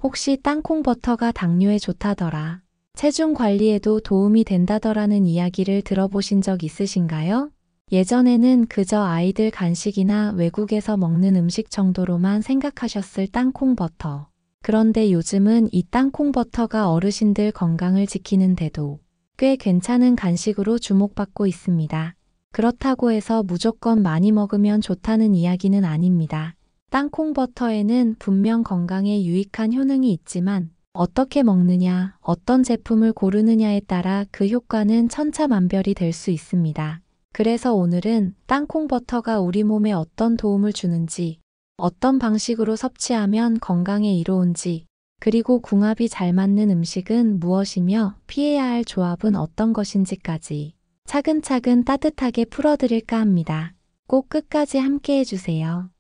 혹시 땅콩 버터가 당뇨에 좋다더라, 체중 관리에도 도움이 된다더라는 이야기를 들어보신 적 있으신가요? 예전에는 그저 아이들 간식이나 외국에서 먹는 음식 정도로만 생각하셨을 땅콩 버터. 그런데 요즘은 이 땅콩 버터가 어르신들 건강을 지키는데도 꽤 괜찮은 간식으로 주목받고 있습니다. 그렇다고 해서 무조건 많이 먹으면 좋다는 이야기는 아닙니다. 땅콩 버터에는 분명 건강에 유익한 효능이 있지만 어떻게 먹느냐, 어떤 제품을 고르느냐에 따라 그 효과는 천차만별이 될 수 있습니다. 그래서 오늘은 땅콩 버터가 우리 몸에 어떤 도움을 주는지, 어떤 방식으로 섭취하면 건강에 이로운지, 그리고 궁합이 잘 맞는 음식은 무엇이며 피해야 할 조합은 어떤 것인지까지 차근차근 따뜻하게 풀어드릴까 합니다. 꼭 끝까지 함께 해주세요.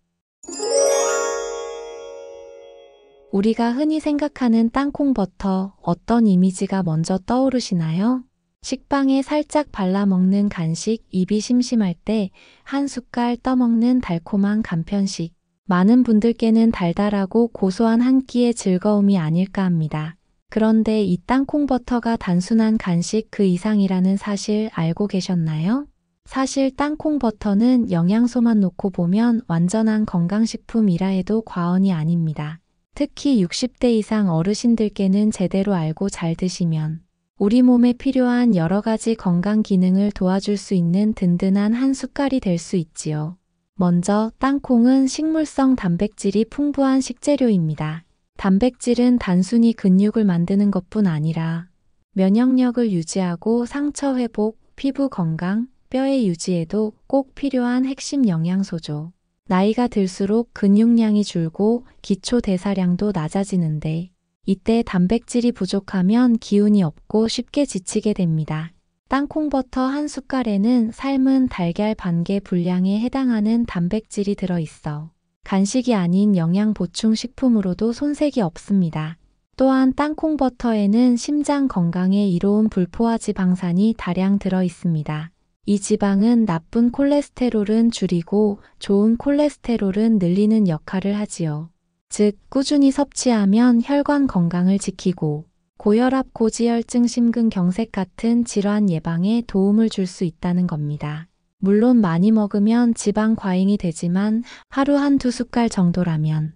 우리가 흔히 생각하는 땅콩 버터, 어떤 이미지가 먼저 떠오르시나요? 식빵에 살짝 발라 먹는 간식, 입이 심심할 때 한 숟갈 떠먹는 달콤한 간편식. 많은 분들께는 달달하고 고소한 한 끼의 즐거움이 아닐까 합니다. 그런데 이 땅콩 버터가 단순한 간식 그 이상이라는 사실 알고 계셨나요? 사실 땅콩 버터는 영양소만 놓고 보면 완전한 건강식품이라 해도 과언이 아닙니다. 특히 60대 이상 어르신들께는 제대로 알고 잘 드시면 우리 몸에 필요한 여러 가지 건강 기능을 도와줄 수 있는 든든한 한 숟갈이 될 수 있지요. 먼저 땅콩은 식물성 단백질이 풍부한 식재료입니다. 단백질은 단순히 근육을 만드는 것뿐 아니라 면역력을 유지하고 상처 회복, 피부 건강, 뼈의 유지에도 꼭 필요한 핵심 영양소죠. 나이가 들수록 근육량이 줄고 기초 대사량도 낮아지는데 이때 단백질이 부족하면 기운이 없고 쉽게 지치게 됩니다. 땅콩 버터 한 숟갈에는 삶은 달걀 반 개 분량에 해당하는 단백질이 들어있어 간식이 아닌 영양 보충 식품으로도 손색이 없습니다. 또한 땅콩 버터에는 심장 건강에 이로운 불포화 지방산이 다량 들어있습니다. 이 지방은 나쁜 콜레스테롤은 줄이고 좋은 콜레스테롤은 늘리는 역할을 하지요. 즉, 꾸준히 섭취하면 혈관 건강을 지키고 고혈압, 고지혈증, 심근경색 같은 질환 예방에 도움을 줄 수 있다는 겁니다. 물론 많이 먹으면 지방 과잉이 되지만 하루 한두 숟갈 정도라면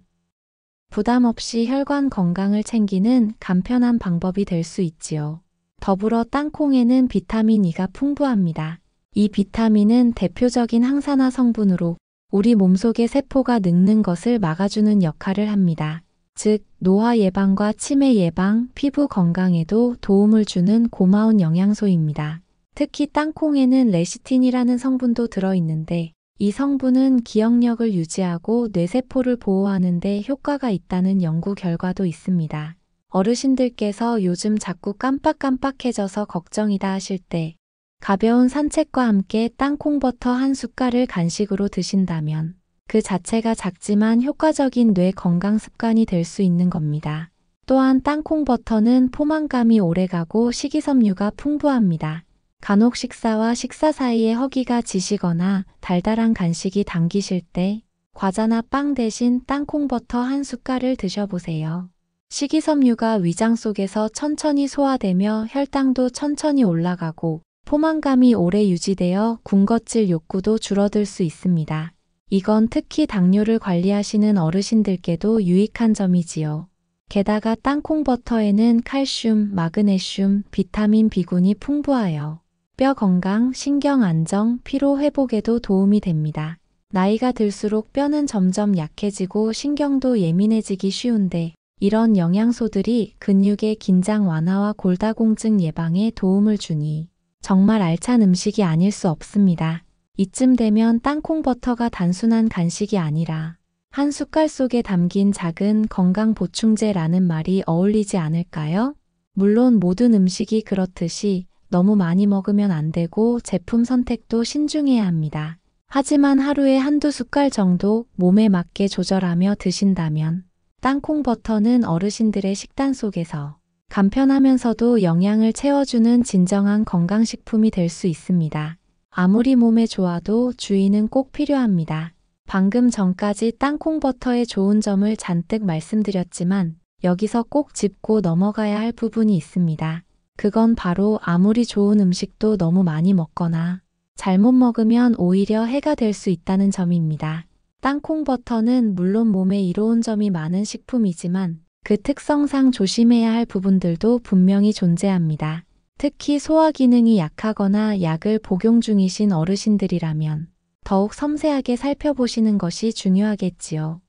부담 없이 혈관 건강을 챙기는 간편한 방법이 될 수 있지요. 더불어 땅콩에는 비타민 E가 풍부합니다. 이 비타민은 대표적인 항산화 성분으로 우리 몸속의 세포가 늙는 것을 막아주는 역할을 합니다. 즉, 노화 예방과 치매 예방, 피부 건강에도 도움을 주는 고마운 영양소입니다. 특히 땅콩에는 레시틴이라는 성분도 들어있는데 이 성분은 기억력을 유지하고 뇌세포를 보호하는 데 효과가 있다는 연구 결과도 있습니다. 어르신들께서 요즘 자꾸 깜빡깜빡해져서 걱정이다 하실 때 가벼운 산책과 함께 땅콩 버터 한 숟갈을 간식으로 드신다면 그 자체가 작지만 효과적인 뇌 건강 습관이 될 수 있는 겁니다. 또한 땅콩 버터는 포만감이 오래가고 식이섬유가 풍부합니다. 간혹 식사와 식사 사이에 허기가 지시거나 달달한 간식이 당기실 때 과자나 빵 대신 땅콩 버터 한 숟갈을 드셔보세요. 식이섬유가 위장 속에서 천천히 소화되며 혈당도 천천히 올라가고 포만감이 오래 유지되어 군것질 욕구도 줄어들 수 있습니다. 이건 특히 당뇨를 관리하시는 어르신들께도 유익한 점이지요. 게다가 땅콩 버터에는 칼슘, 마그네슘, 비타민 B군이 풍부하여 뼈 건강, 신경 안정, 피로 회복에도 도움이 됩니다. 나이가 들수록 뼈는 점점 약해지고 신경도 예민해지기 쉬운데 이런 영양소들이 근육의 긴장 완화와 골다공증 예방에 도움을 주니 정말 알찬 음식이 아닐 수 없습니다. 이쯤 되면 땅콩 버터가 단순한 간식이 아니라 한 숟갈 속에 담긴 작은 건강 보충제라는 말이 어울리지 않을까요? 물론 모든 음식이 그렇듯이 너무 많이 먹으면 안 되고 제품 선택도 신중해야 합니다. 하지만 하루에 한두 숟갈 정도 몸에 맞게 조절하며 드신다면 땅콩 버터는 어르신들의 식단 속에서 간편하면서도 영양을 채워주는 진정한 건강식품이 될 수 있습니다. 아무리 몸에 좋아도 주의는 꼭 필요합니다. 방금 전까지 땅콩 버터의 좋은 점을 잔뜩 말씀드렸지만 여기서 꼭 짚고 넘어가야 할 부분이 있습니다. 그건 바로 아무리 좋은 음식도 너무 많이 먹거나 잘못 먹으면 오히려 해가 될 수 있다는 점입니다. 땅콩버터는 물론 몸에 이로운 점이 많은 식품이지만 그 특성상 조심해야 할 부분들도 분명히 존재합니다. 특히 소화 기능이 약하거나 약을 복용 중이신 어르신들이라면 더욱 섬세하게 살펴보시는 것이 중요하겠지요.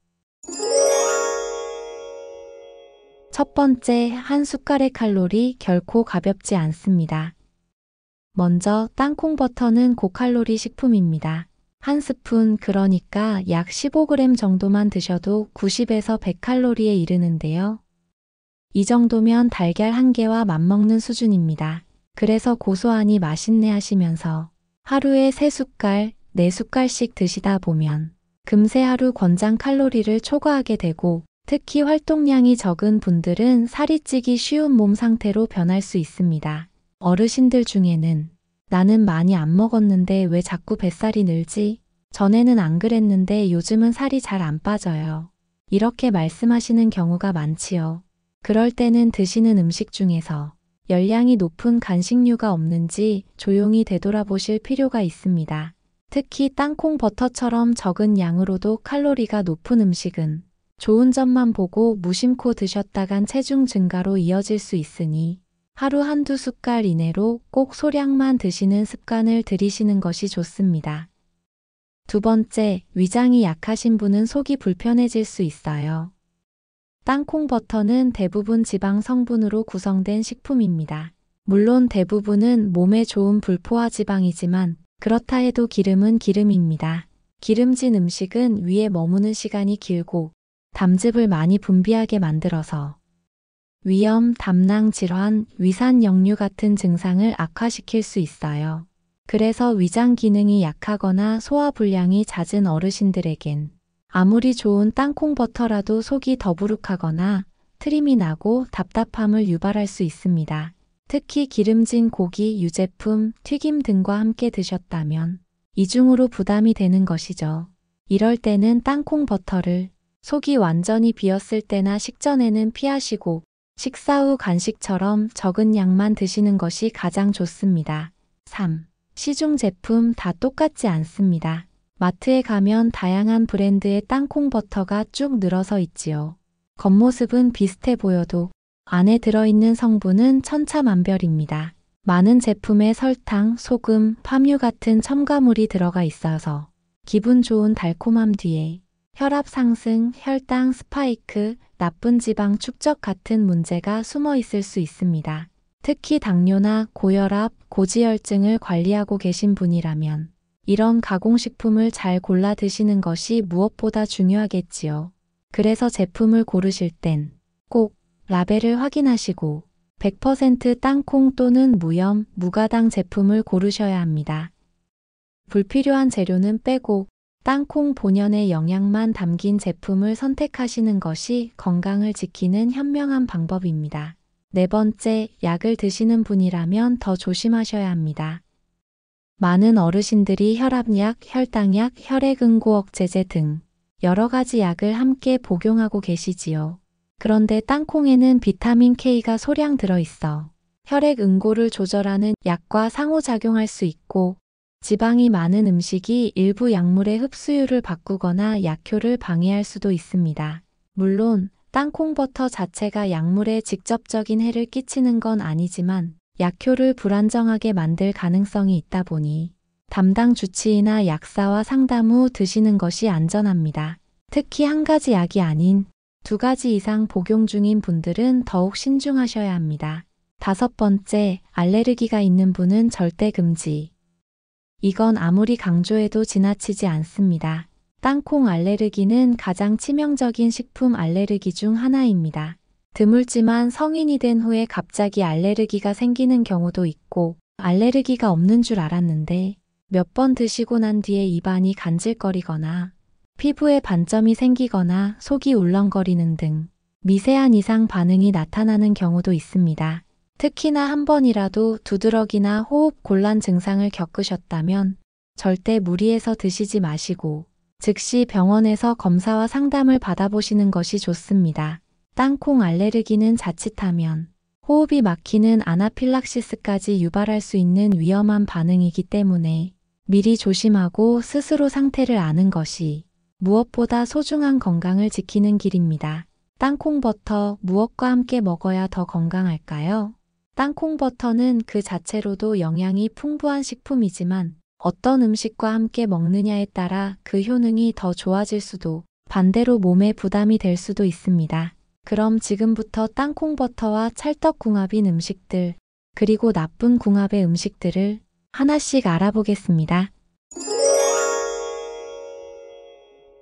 첫 번째, 한 숟갈의 칼로리 결코 가볍지 않습니다. 먼저 땅콩버터는 고칼로리 식품입니다. 한 스푼, 그러니까 약 15g 정도만 드셔도 90에서 100칼로리에 이르는데요. 이 정도면 달걀 한 개와 맞먹는 수준입니다. 그래서 고소하니 맛있네 하시면서 하루에 3숟갈, 4숟갈씩 드시다 보면 금세 하루 권장 칼로리를 초과하게 되고 특히 활동량이 적은 분들은 살이 찌기 쉬운 몸 상태로 변할 수 있습니다. 어르신들 중에는 나는 많이 안 먹었는데 왜 자꾸 뱃살이 늘지? 전에는 안 그랬는데 요즘은 살이 잘 안 빠져요. 이렇게 말씀하시는 경우가 많지요. 그럴 때는 드시는 음식 중에서 열량이 높은 간식류가 없는지 조용히 되돌아보실 필요가 있습니다. 특히 땅콩 버터처럼 적은 양으로도 칼로리가 높은 음식은 좋은 점만 보고 무심코 드셨다간 체중 증가로 이어질 수 있으니 하루 한두 숟갈 이내로 꼭 소량만 드시는 습관을 들이시는 것이 좋습니다. 두 번째, 위장이 약하신 분은 속이 불편해질 수 있어요. 땅콩 버터는 대부분 지방 성분으로 구성된 식품입니다. 물론 대부분은 몸에 좋은 불포화 지방이지만 그렇다 해도 기름은 기름입니다. 기름진 음식은 위에 머무는 시간이 길고 담즙을 많이 분비하게 만들어서 위염, 담낭 질환, 위산 역류 같은 증상을 악화시킬 수 있어요. 그래서 위장 기능이 약하거나 소화 불량이 잦은 어르신들에겐 아무리 좋은 땅콩 버터라도 속이 더부룩하거나 트림이 나고 답답함을 유발할 수 있습니다. 특히 기름진 고기, 유제품, 튀김 등과 함께 드셨다면 이중으로 부담이 되는 것이죠. 이럴 때는 땅콩 버터를 속이 완전히 비었을 때나 식전에는 피하시고 식사 후 간식처럼 적은 양만 드시는 것이 가장 좋습니다. 3. 시중 제품 다 똑같지 않습니다. 마트에 가면 다양한 브랜드의 땅콩 버터가 쭉 늘어서 있지요. 겉모습은 비슷해 보여도 안에 들어있는 성분은 천차만별입니다. 많은 제품에 설탕, 소금, 파뮤 같은 첨가물이 들어가 있어서 기분 좋은 달콤함 뒤에 혈압 상승, 혈당 스파이크, 나쁜 지방 축적 같은 문제가 숨어 있을 수 있습니다. 특히 당뇨나 고혈압, 고지혈증을 관리하고 계신 분이라면 이런 가공식품을 잘 골라 드시는 것이 무엇보다 중요하겠지요. 그래서 제품을 고르실 땐 꼭 라벨을 확인하시고 100% 땅콩 또는 무염, 무가당 제품을 고르셔야 합니다. 불필요한 재료는 빼고 땅콩 본연의 영양만 담긴 제품을 선택하시는 것이 건강을 지키는 현명한 방법입니다. 네 번째, 약을 드시는 분이라면 더 조심하셔야 합니다. 많은 어르신들이 혈압약, 혈당약, 혈액응고억제제 등 여러 가지 약을 함께 복용하고 계시지요. 그런데 땅콩에는 비타민 K가 소량 들어있어 혈액응고를 조절하는 약과 상호작용할 수 있고 지방이 많은 음식이 일부 약물의 흡수율을 바꾸거나 약효를 방해할 수도 있습니다. 물론 땅콩버터 자체가 약물에 직접적인 해를 끼치는 건 아니지만 약효를 불안정하게 만들 가능성이 있다 보니 담당 주치의나 약사와 상담 후 드시는 것이 안전합니다. 특히 한 가지 약이 아닌 2가지 이상 복용 중인 분들은 더욱 신중하셔야 합니다. 다섯 번째, 알레르기가 있는 분은 절대 금지. 이건 아무리 강조해도 지나치지 않습니다. 땅콩 알레르기는 가장 치명적인 식품 알레르기 중 하나입니다. 드물지만 성인이 된 후에 갑자기 알레르기가 생기는 경우도 있고 알레르기가 없는 줄 알았는데 몇 번 드시고 난 뒤에 입안이 간질거리거나 피부에 반점이 생기거나 속이 울렁거리는 등 미세한 이상 반응이 나타나는 경우도 있습니다. 특히나 한 번이라도 두드러기나 호흡 곤란 증상을 겪으셨다면 절대 무리해서 드시지 마시고 즉시 병원에서 검사와 상담을 받아보시는 것이 좋습니다. 땅콩 알레르기는 자칫하면 호흡이 막히는 아나필락시스까지 유발할 수 있는 위험한 반응이기 때문에 미리 조심하고 스스로 상태를 아는 것이 무엇보다 소중한 건강을 지키는 길입니다. 땅콩버터 무엇과 함께 먹어야 더 건강할까요? 땅콩버터는 그 자체로도 영양이 풍부한 식품이지만 어떤 음식과 함께 먹느냐에 따라 그 효능이 더 좋아질 수도 반대로 몸에 부담이 될 수도 있습니다. 그럼 지금부터 땅콩버터와 찰떡궁합인 음식들, 그리고 나쁜 궁합의 음식들을 하나씩 알아보겠습니다.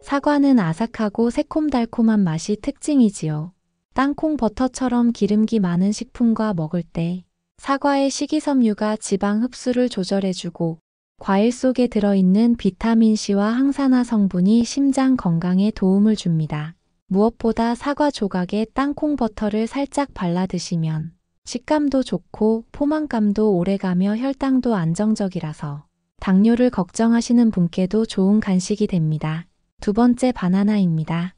사과는 아삭하고 새콤달콤한 맛이 특징이지요. 땅콩버터처럼 기름기 많은 식품과 먹을 때 사과의 식이섬유가 지방 흡수를 조절해주고 과일 속에 들어있는 비타민C와 항산화 성분이 심장 건강에 도움을 줍니다. 무엇보다 사과 조각에 땅콩버터를 살짝 발라 드시면 식감도 좋고 포만감도 오래가며 혈당도 안정적이라서 당뇨를 걱정하시는 분께도 좋은 간식이 됩니다. 두 번째, 바나나입니다.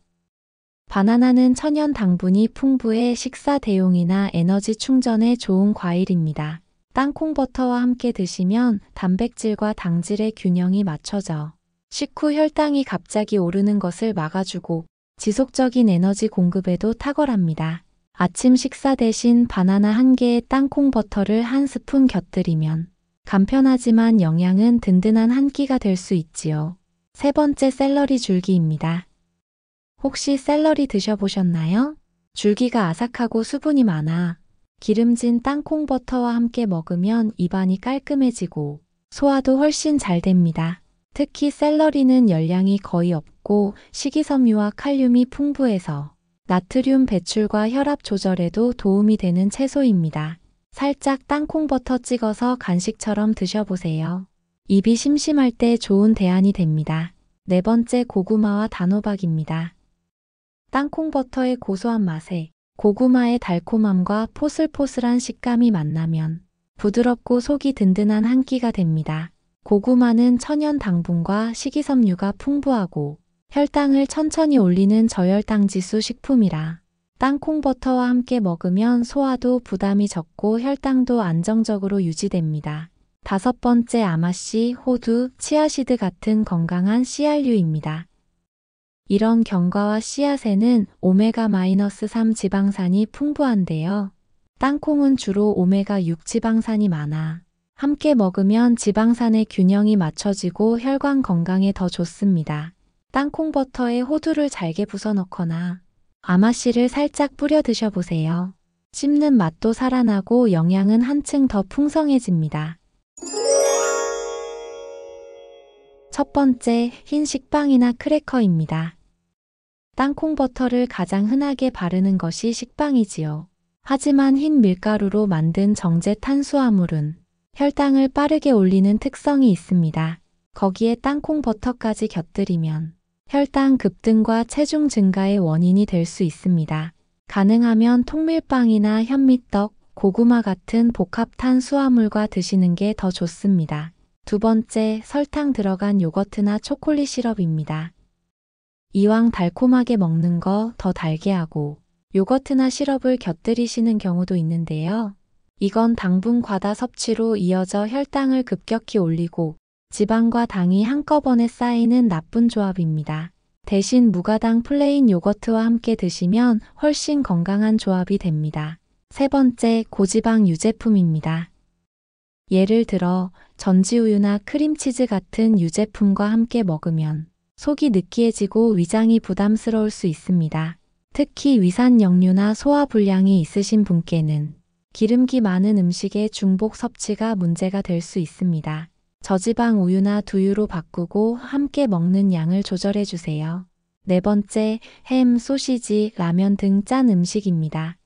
바나나는 천연 당분이 풍부해 식사 대용이나 에너지 충전에 좋은 과일입니다. 땅콩버터와 함께 드시면 단백질과 당질의 균형이 맞춰져 식후 혈당이 갑자기 오르는 것을 막아주고 지속적인 에너지 공급에도 탁월합니다. 아침 식사 대신 바나나 한 개에 땅콩버터를 한 스푼 곁들이면 간편하지만 영양은 든든한 한 끼가 될 수 있지요. 세 번째, 샐러리 줄기입니다. 혹시 샐러리 드셔보셨나요? 줄기가 아삭하고 수분이 많아 기름진 땅콩버터와 함께 먹으면 입안이 깔끔해지고 소화도 훨씬 잘 됩니다. 특히 샐러리는 열량이 거의 없고 식이섬유와 칼륨이 풍부해서 나트륨 배출과 혈압 조절에도 도움이 되는 채소입니다. 살짝 땅콩버터 찍어서 간식처럼 드셔보세요. 입이 심심할 때 좋은 대안이 됩니다. 네 번째, 고구마와 단호박입니다. 땅콩버터의 고소한 맛에 고구마의 달콤함과 포슬포슬한 식감이 만나면 부드럽고 속이 든든한 한 끼가 됩니다. 고구마는 천연 당분과 식이섬유가 풍부하고 혈당을 천천히 올리는 저혈당 지수 식품이라 땅콩버터와 함께 먹으면 소화도 부담이 적고 혈당도 안정적으로 유지됩니다. 다섯 번째, 아마씨, 호두, 치아시드 같은 건강한 씨알류입니다. 이런 견과와 씨앗에는 오메가-3 지방산이 풍부한데요. 땅콩은 주로 오메가6 지방산이 많아 함께 먹으면 지방산의 균형이 맞춰지고 혈관 건강에 더 좋습니다. 땅콩버터에 호두를 잘게 부숴 넣거나 아마씨를 살짝 뿌려 드셔보세요. 씹는 맛도 살아나고 영양은 한층 더 풍성해집니다. 첫 번째, 흰 식빵이나 크래커입니다. 땅콩버터를 가장 흔하게 바르는 것이 식빵이지요. 하지만 흰 밀가루로 만든 정제 탄수화물은 혈당을 빠르게 올리는 특성이 있습니다. 거기에 땅콩버터까지 곁들이면 혈당 급등과 체중 증가의 원인이 될 수 있습니다. 가능하면 통밀빵이나 현미떡, 고구마 같은 복합 탄수화물과 드시는 게 더 좋습니다. 두 번째, 설탕 들어간 요거트나 초콜릿 시럽입니다. 이왕 달콤하게 먹는 거 더 달게 하고 요거트나 시럽을 곁들이시는 경우도 있는데요. 이건 당분 과다 섭취로 이어져 혈당을 급격히 올리고 지방과 당이 한꺼번에 쌓이는 나쁜 조합입니다. 대신 무가당 플레인 요거트와 함께 드시면 훨씬 건강한 조합이 됩니다. 세 번째, 고지방 유제품입니다. 예를 들어 전지우유나 크림치즈 같은 유제품과 함께 먹으면 속이 느끼해지고 위장이 부담스러울 수 있습니다. 특히 위산역류나 소화불량이 있으신 분께는 기름기 많은 음식의 중복 섭취가 문제가 될 수 있습니다. 저지방 우유나 두유로 바꾸고 함께 먹는 양을 조절해 주세요. 네 번째, 햄, 소시지, 라면 등 짠 음식입니다.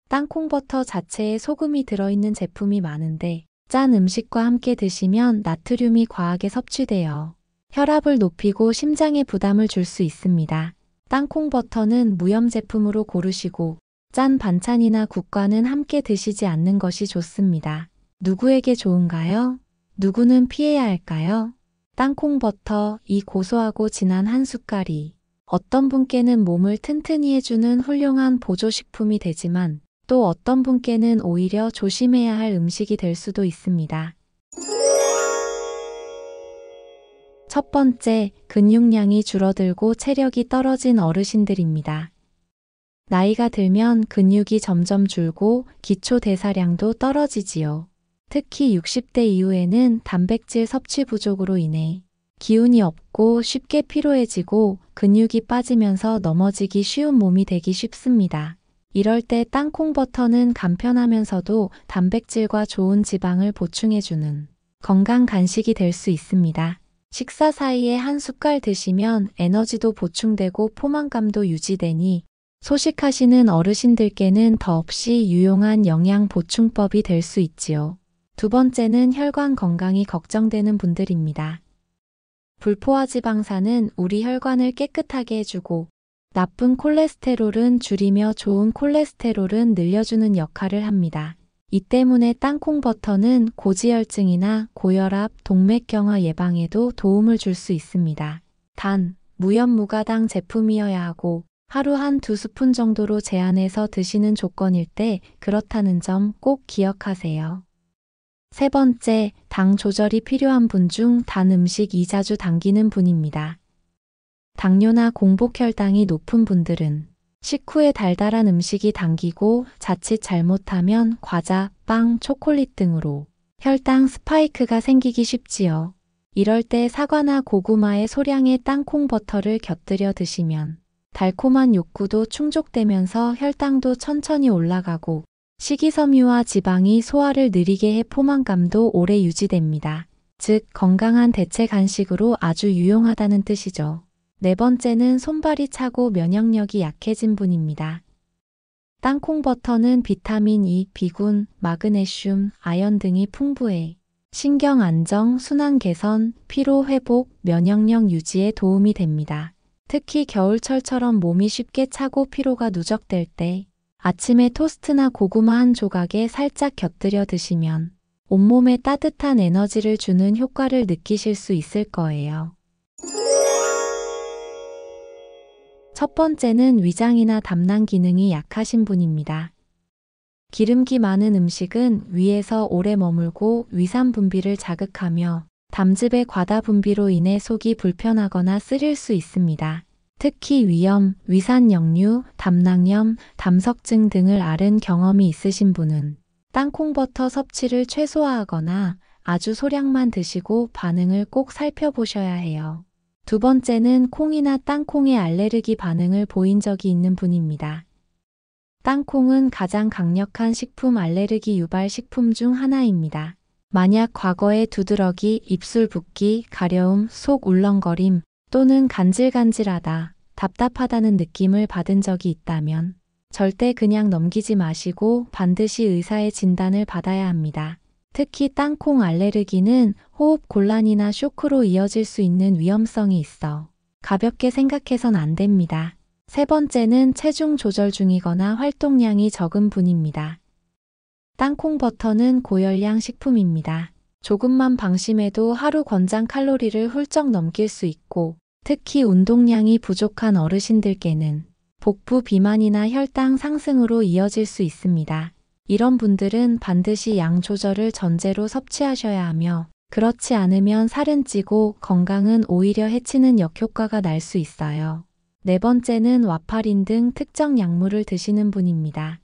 땅콩버터 자체에 소금이 들어있는 제품이 많은데 짠 음식과 함께 드시면 나트륨이 과하게 섭취되어 혈압을 높이고 심장에 부담을 줄 수 있습니다. 땅콩버터는 무염 제품으로 고르시고 짠 반찬이나 국과는 함께 드시지 않는 것이 좋습니다. 누구에게 좋은가요? 누구는 피해야 할까요? 땅콩버터, 이 고소하고 진한 한 숟갈이 어떤 분께는 몸을 튼튼히 해주는 훌륭한 보조식품이 되지만 또 어떤 분께는 오히려 조심해야 할 음식이 될 수도 있습니다. 첫 번째, 근육량이 줄어들고 체력이 떨어진 어르신들입니다. 나이가 들면 근육이 점점 줄고 기초 대사량도 떨어지지요. 특히 60대 이후에는 단백질 섭취 부족으로 인해 기운이 없고 쉽게 피로해지고 근육이 빠지면서 넘어지기 쉬운 몸이 되기 쉽습니다. 이럴 때 땅콩버터는 간편하면서도 단백질과 좋은 지방을 보충해주는 건강 간식이 될 수 있습니다. 식사 사이에 한 숟갈 드시면 에너지도 보충되고 포만감도 유지되니 소식하시는 어르신들께는 더없이 유용한 영양 보충법이 될 수 있지요. 두 번째는 혈관 건강이 걱정되는 분들입니다. 불포화 지방산은 우리 혈관을 깨끗하게 해주고 나쁜 콜레스테롤은 줄이며 좋은 콜레스테롤은 늘려주는 역할을 합니다. 이 때문에 땅콩버터는 고지혈증이나 고혈압, 동맥경화 예방에도 도움을 줄 수 있습니다. 단, 무염무가당 제품이어야 하고 하루 한 2스푼 정도로 제한해서 드시는 조건일 때 그렇다는 점 꼭 기억하세요. 세 번째, 당 조절이 필요한 분 중 단 음식이 자주 당기는 분입니다. 당뇨나 공복혈당이 높은 분들은 식후에 달달한 음식이 당기고 자칫 잘못하면 과자, 빵, 초콜릿 등으로 혈당 스파이크가 생기기 쉽지요. 이럴 때 사과나 고구마에 소량의 땅콩버터를 곁들여 드시면 달콤한 욕구도 충족되면서 혈당도 천천히 올라가고 식이섬유와 지방이 소화를 느리게 해 포만감도 오래 유지됩니다. 즉, 건강한 대체 간식으로 아주 유용하다는 뜻이죠. 네 번째는 손발이 차고 면역력이 약해진 분입니다. 땅콩버터는 비타민 E, 비군, 마그네슘, 아연 등이 풍부해 신경 안정, 순환 개선, 피로 회복, 면역력 유지에 도움이 됩니다. 특히 겨울철처럼 몸이 쉽게 차고 피로가 누적될 때 아침에 토스트나 고구마 한 조각에 살짝 곁들여 드시면 온몸에 따뜻한 에너지를 주는 효과를 느끼실 수 있을 거예요. 첫 번째는 위장이나 담낭 기능이 약하신 분입니다. 기름기 많은 음식은 위에서 오래 머물고 위산 분비를 자극하며 담즙의 과다 분비로 인해 속이 불편하거나 쓰릴 수 있습니다. 특히 위염, 위산역류, 담낭염, 담석증 등을 앓은 경험이 있으신 분은 땅콩버터 섭취를 최소화하거나 아주 소량만 드시고 반응을 꼭 살펴보셔야 해요. 두 번째는 콩이나 땅콩에 알레르기 반응을 보인 적이 있는 분입니다. 땅콩은 가장 강력한 식품 알레르기 유발 식품 중 하나입니다. 만약 과거에 두드러기, 입술 붓기, 가려움, 속 울렁거림 또는 간질간질하다, 답답하다는 느낌을 받은 적이 있다면 절대 그냥 넘기지 마시고 반드시 의사의 진단을 받아야 합니다. 특히 땅콩 알레르기는 호흡 곤란이나 쇼크로 이어질 수 있는 위험성이 있어 가볍게 생각해선 안 됩니다. 세 번째는 체중 조절 중이거나 활동량이 적은 분입니다. 땅콩버터는 고열량 식품입니다. 조금만 방심해도 하루 권장 칼로리를 훌쩍 넘길 수 있고 특히 운동량이 부족한 어르신들께는 복부 비만이나 혈당 상승으로 이어질 수 있습니다. 이런 분들은 반드시 양 조절을 전제로 섭취하셔야 하며 그렇지 않으면 살은 찌고 건강은 오히려 해치는 역효과가 날 수 있어요. 네 번째는 와파린 등 특정 약물을 드시는 분입니다.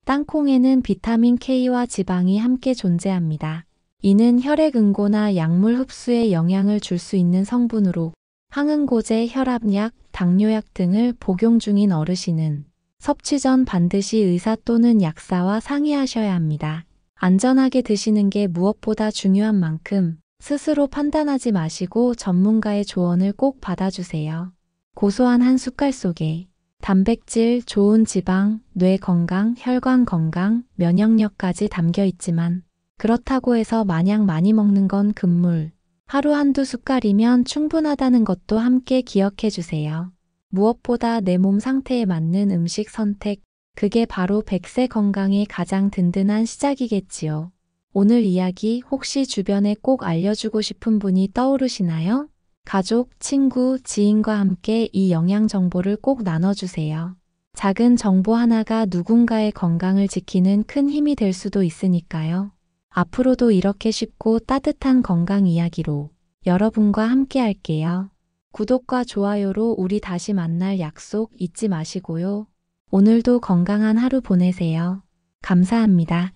땅콩에는 비타민 K와 지방이 함께 존재합니다. 이는 혈액 응고나 약물 흡수에 영향을 줄 수 있는 성분으로 항응고제, 혈압약, 당뇨약 등을 복용 중인 어르신은 섭취 전 반드시 의사 또는 약사와 상의하셔야 합니다. 안전하게 드시는 게 무엇보다 중요한 만큼 스스로 판단하지 마시고 전문가의 조언을 꼭 받아주세요. 고소한 한 숟갈 속에 단백질, 좋은 지방, 뇌 건강, 혈관 건강, 면역력까지 담겨 있지만 그렇다고 해서 마냥 많이 먹는 건 금물. 하루 한두 숟갈이면 충분하다는 것도 함께 기억해 주세요. 무엇보다 내 몸 상태에 맞는 음식 선택, 그게 바로 100세 건강의 가장 든든한 시작이겠지요. 오늘 이야기 혹시 주변에 꼭 알려주고 싶은 분이 떠오르시나요? 가족, 친구, 지인과 함께 이 영양 정보를 꼭 나눠주세요. 작은 정보 하나가 누군가의 건강을 지키는 큰 힘이 될 수도 있으니까요. 앞으로도 이렇게 쉽고 따뜻한 건강 이야기로 여러분과 함께 할게요. 구독과 좋아요로 우리 다시 만날 약속 잊지 마시고요. 오늘도 건강한 하루 보내세요. 감사합니다.